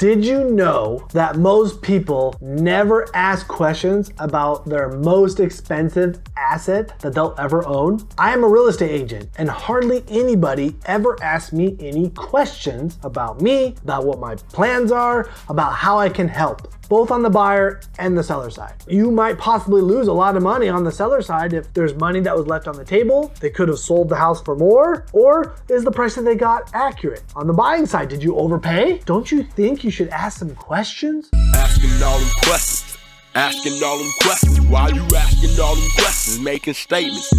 Did you know that most people never ask questions about their most expensive asset that they'll ever own? I am a real estate agent, and hardly anybody ever asks me any questions about me, about what my plans are, about how I can help, both on the buyer and the seller side. You might possibly lose a lot of money on the seller side if there's money that was left on the table, they could have sold the house for more, or is the price that they got accurate? On the buying side, did you overpay? Don't you think you should ask some questions? Asking all them questions. Asking all them questions. Why you asking all them questions? Making statements.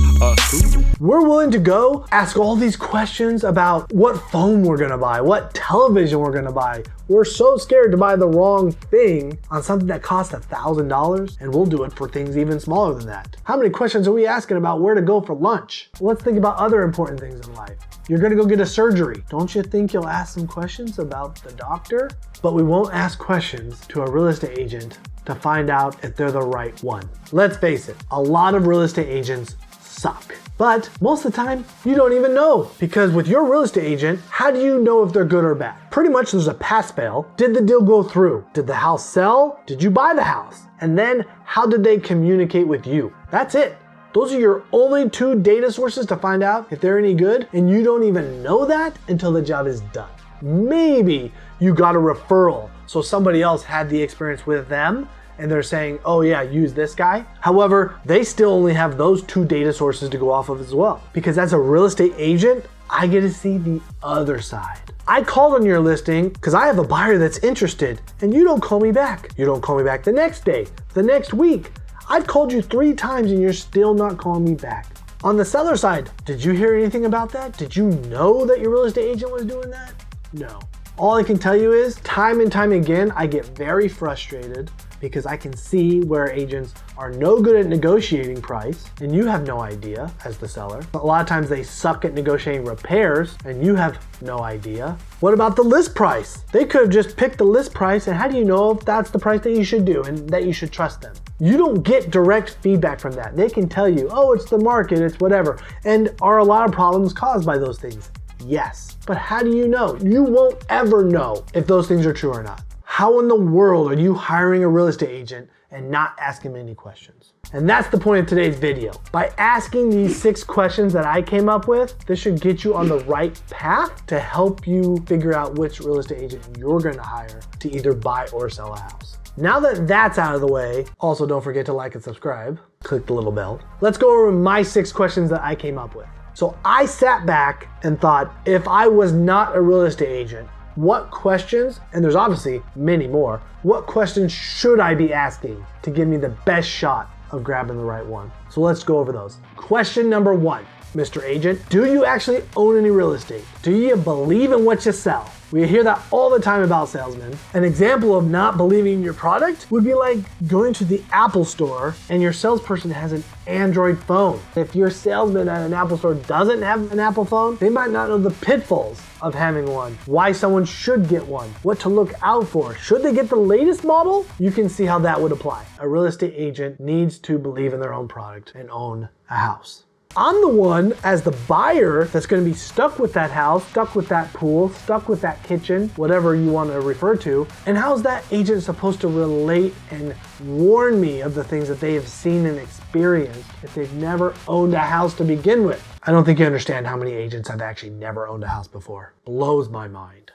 We're willing to go ask all these questions about what phone we're gonna buy, what television we're gonna buy. We're so scared to buy the wrong thing on something that costs $1,000, and we'll do it for things even smaller than that. How many questions are we asking about where to go for lunch? Let's think about other important things in life. You're gonna go get a surgery. Don't you think you'll ask some questions about the doctor? But we won't ask questions to a real estate agent to find out if they're the right one. Let's face it, a lot of real estate agents suck. But most of the time, you don't even know. Because with your real estate agent, how do you know if they're good or bad? Pretty much there's a pass-fail. Did the deal go through? Did the house sell? Did you buy the house? And then how did they communicate with you? That's it. Those are your only two data sources to find out if they're any good, and you don't even know that until the job is done. Maybe you got a referral, so somebody else had the experience with them, and they're saying, oh yeah, use this guy. However, they still only have those two data sources to go off of as well. Because as a real estate agent, I get to see the other side. I called on your listing because I have a buyer that's interested, and you don't call me back. You don't call me back the next day, the next week. I've called you 3 times and you're still not calling me back. On the seller side, did you hear anything about that? Did you know that your real estate agent was doing that? No. All I can tell you is, time and time again, I get very frustrated because I can see where agents are no good at negotiating price, and you have no idea as the seller. A lot of times they suck at negotiating repairs, and you have no idea. What about the list price? They could have just picked the list price, and how do you know if that's the price that you should do and that you should trust them? You don't get direct feedback from that. They can tell you, oh, it's the market, it's whatever. And are a lot of problems caused by those things? Yes. But how do you know? You won't ever know if those things are true or not. How in the world are you hiring a real estate agent and not asking them any questions? And that's the point of today's video. By asking these 6 questions that I came up with, this should get you on the right path to help you figure out which real estate agent you're gonna hire to either buy or sell a house. Now that that's out of the way, also don't forget to like and subscribe. Click the little bell. Let's go over my 6 questions that I came up with. So I sat back and thought, if I was not a real estate agent, what questions, and there's obviously many more, what questions should I be asking to give me the best shot of grabbing the right one? So let's go over those. Question number 1, Mr. Agent, do you actually own any real estate? Do you believe in what you sell? We hear that all the time about salesmen. An example of not believing in your product would be like going to the Apple store and your salesperson has an Android phone. If your salesman at an Apple store doesn't have an Apple phone, they might not know the pitfalls of having one, why someone should get one, what to look out for. Should they get the latest model? You can see how that would apply. A real estate agent needs to believe in their own product and own a house. I'm the one, as the buyer, that's gonna be stuck with that house, stuck with that pool, stuck with that kitchen, whatever you want to refer to. And how's that agent supposed to relate and warn me of the things that they have seen and experienced if they've never owned a house to begin with? I don't think you understand how many agents have actually never owned a house before. Blows my mind.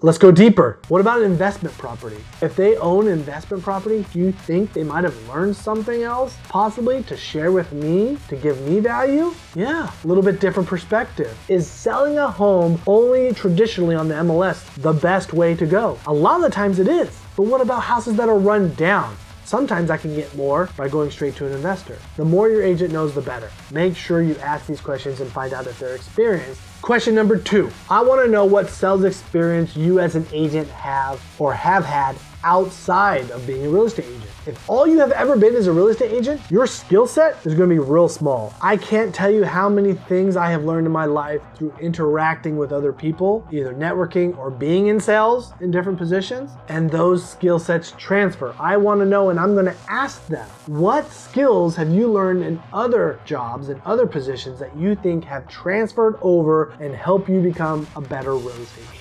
Let's go deeper. What about an investment property? If they own investment property, do you think they might have learned something else, possibly to share with me, to give me value? Yeah, a little bit different perspective. Is selling a home only traditionally on the MLS the best way to go? A lot of the times it is. But what about houses that are run down? Sometimes I can get more by going straight to an investor. The more your agent knows, the better. Make sure you ask these questions and find out if they're experienced. Question number 2, I want to know what sales experience you as an agent have or have had outside of being a real estate agent. If all you have ever been is a real estate agent, your skill set is going to be real small. I can't tell you how many things I have learned in my life through interacting with other people, either networking or being in sales in different positions, and those skill sets transfer. I want to know, and I'm going to ask them, what skills have you learned in other jobs and other positions that you think have transferred over and help you become a better real estate agent?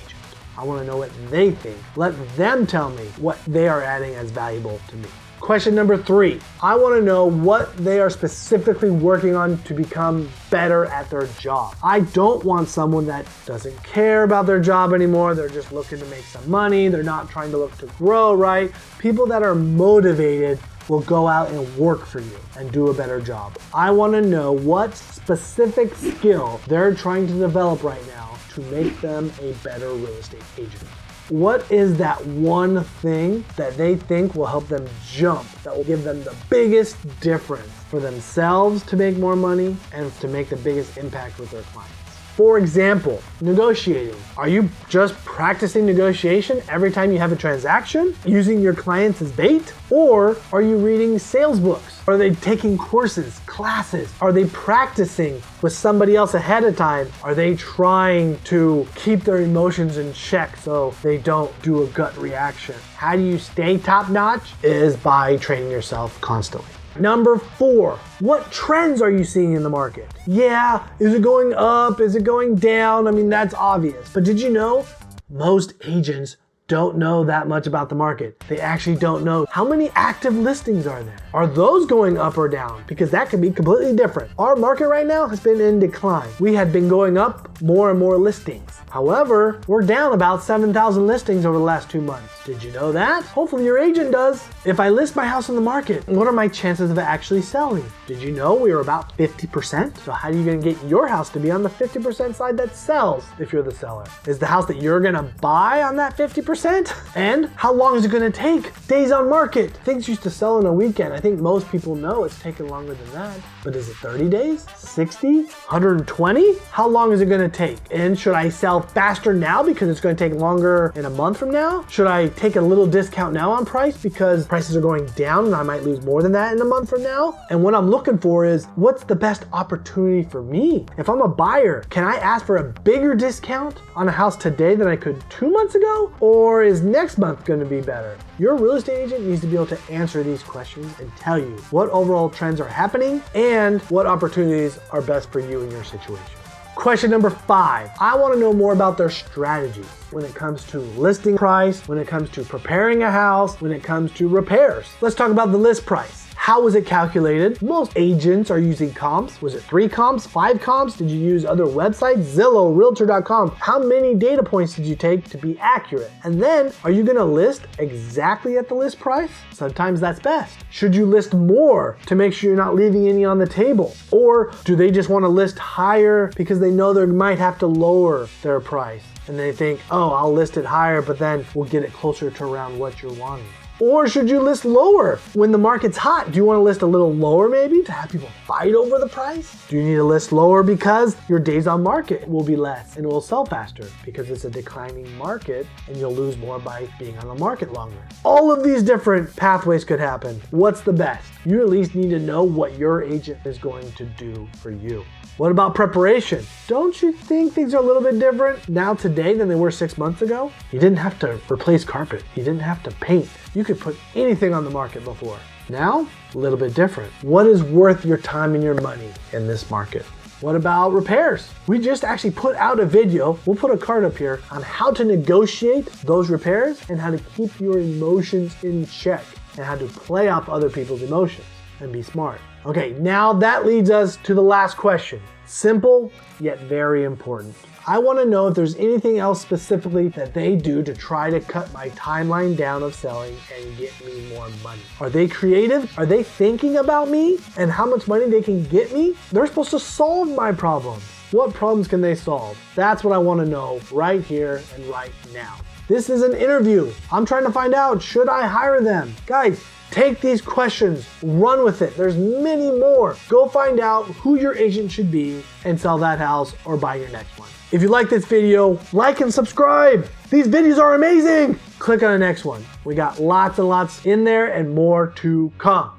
I want to know what they think. Let them tell me what they are adding as valuable to me. Question number 3, I want to know what they are specifically working on to become better at their job. I don't want someone that doesn't care about their job anymore. They're just looking to make some money. They're not trying to look to grow, right? People that are motivated will go out and work for you and do a better job. I want to know what specific skill they're trying to develop right now to make them a better real estate agent. What is that one thing that they think will help them jump, that will give them the biggest difference for themselves to make more money and to make the biggest impact with their clients? For example, negotiating. Are you just practicing negotiation every time you have a transaction, using your clients as bait? Or are you reading sales books? Are they taking courses, classes? Are they practicing with somebody else ahead of time? Are they trying to keep their emotions in check so they don't do a gut reaction? How do you stay top notch? Is by training yourself constantly. Number 4, what trends are you seeing in the market? Yeah, is it going up? Is it going down? I mean, that's obvious. But did you know most agents don't know that much about the market? They actually don't know how many active listings are there. Are those going up or down? Because that could be completely different. Our market right now has been in decline. We had been going up more and more listings. However, we're down about 7,000 listings over the last 2 months. Did you know that? Hopefully your agent does. If I list my house on the market, what are my chances of it actually selling? Did you know we were about 50%? So how are you gonna get your house to be on the 50% side that sells if you're the seller? Is the house that you're gonna buy on that 50%? And how long is it gonna take? Days on market. Things used to sell in a weekend. I think most people know it's taken longer than that. But is it 30 days? 60? 120? How long is it gonna take? And should I sell faster now because it's gonna take longer in a month from now? Should I take a little discount now on price because prices are going down and I might lose more than that in a month from now? And what I'm looking for is, what's the best opportunity for me? If I'm a buyer, can I ask for a bigger discount on a house today than I could 2 months ago? Or is next month gonna be better? Your real estate agent needs to be able to answer these questions and tell you what overall trends are happening and what opportunities are best for you in your situation. Question number 5, I want to know more about their strategies when it comes to listing price, when it comes to preparing a house, when it comes to repairs. Let's talk about the list price. How was it calculated? Most agents are using comps. Was it 3 comps, 5 comps? Did you use other websites? Zillow, Realtor.com. How many data points did you take to be accurate? And then, are you gonna list exactly at the list price? Sometimes that's best. Should you list more to make sure you're not leaving any on the table? Or do they just wanna list higher because they know they might have to lower their price? And they think, oh, I'll list it higher, but then we'll get it closer to around what you're wanting. Or should you list lower when the market's hot? Do you want to list a little lower maybe to have people fight over the price? Do you need to list lower because your days on market will be less and it will sell faster because it's a declining market and you'll lose more by being on the market longer? All of these different pathways could happen. What's the best? You at least need to know what your agent is going to do for you. What about preparation? Don't you think things are a little bit different now today than they were 6 months ago? You didn't have to replace carpet. You didn't have to paint. You could put anything on the market before. Now, a little bit different. What is worth your time and your money in this market? What about repairs? We just actually put out a video, we'll put a card up here, on how to negotiate those repairs and how to keep your emotions in check and how to play off other people's emotions and be smart. Okay, now that leads us to the last question. Simple, yet very important. I want to know if there's anything else specifically that they do to try to cut my timeline down of selling and get me more money. Are they creative? Are they thinking about me and how much money they can get me? They're supposed to solve my problems. What problems can they solve? That's what I want to know right here and right now. This is an interview. I'm trying to find out, should I hire them? Guys, take these questions, run with it. There's many more. Go find out who your agent should be and sell that house or buy your next one. If you like this video, like and subscribe. These videos are amazing. Click on the next one. We got lots and lots in there and more to come.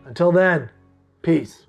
Until then, peace.